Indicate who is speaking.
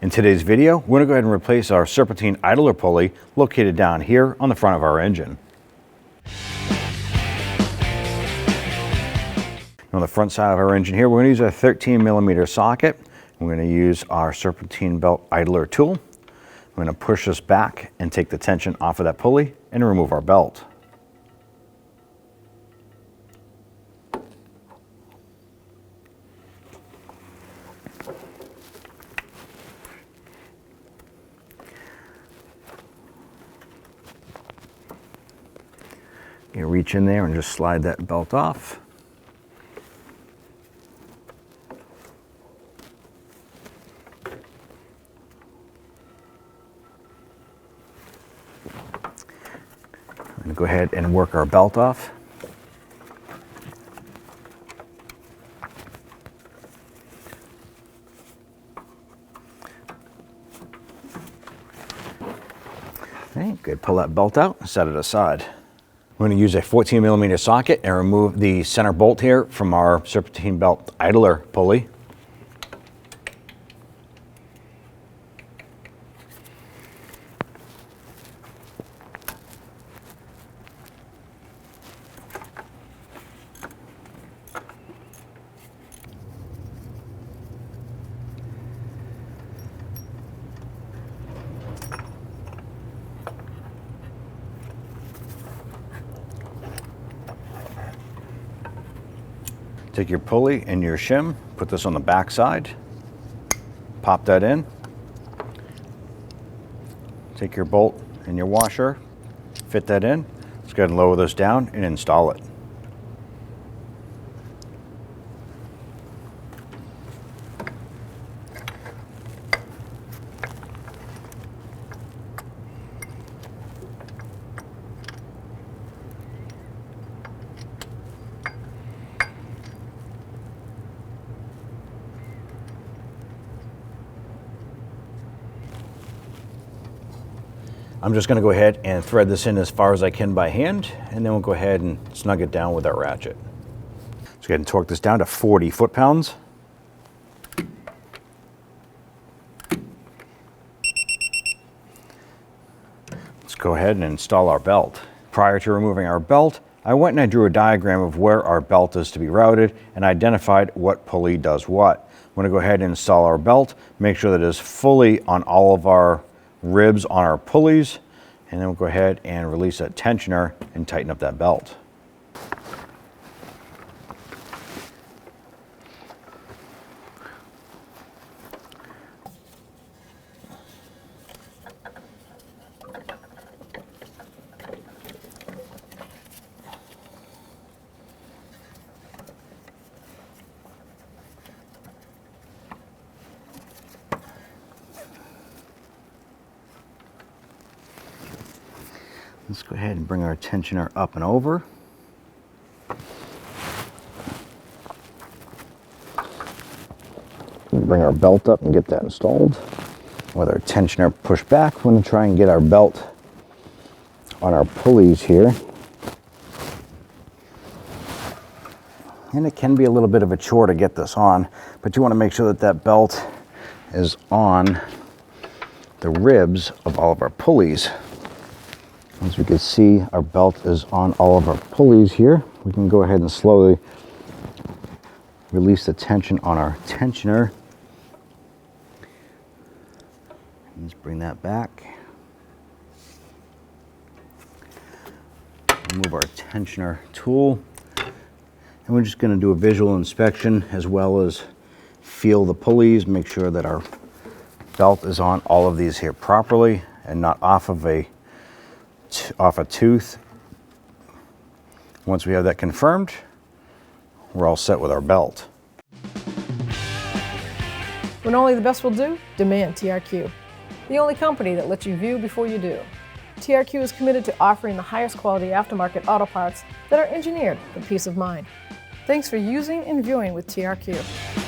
Speaker 1: In today's video, we're going to go ahead and replace our Serpentine idler pulley located down here on the front of our engine. On the front side of our engine here, we're going to use a 13mm socket. We're going to use our Serpentine belt idler tool. I'm going to push this back and take the tension off of that pulley and remove our belt. You reach in there and just slide that belt off. I'm going to go ahead and work our belt off. Okay, good. Pull that belt out and set it aside. We're going to use a 14mm socket and remove the center bolt here from our Serpentine belt idler pulley. Take your pulley and your shim, put this on the back side, pop that in. Take your bolt and your washer, fit that in. Let's go ahead and lower this down and install it. I'm just going to go ahead and thread this in as far as I can by hand, and then we'll go ahead and snug it down with our ratchet. Let's go ahead and torque this down to 40 foot-pounds. Let's go ahead and install our belt. Prior to removing our belt, I went and I drew a diagram of where our belt is to be routed and identified what pulley does what. I'm going to go ahead and install our belt, make sure that it is fully on all of our ribs on our pulleys, and then we'll go ahead and release that tensioner and tighten up that belt. Let's go ahead and bring our tensioner up and over. Bring our belt up and get that installed. With our tensioner pushed back, we're going to try and get our belt on our pulleys here. And it can be a little bit of a chore to get this on, but you want to make sure that that belt is on the ribs of all of our pulleys. As we can see, our belt is on all of our pulleys here. We can go ahead and slowly release the tension on our tensioner. Let's bring that back. Remove our tensioner tool. And we're just going to do a visual inspection as well as feel the pulleys, make sure that our belt is on all of these here properly and not off a tooth. Once we have that confirmed, we're all set with our belt.
Speaker 2: When only the best will do, demand TRQ. The only company that lets you view before you do. TRQ is committed to offering the highest quality aftermarket auto parts that are engineered for peace of mind. Thanks for using and viewing with TRQ.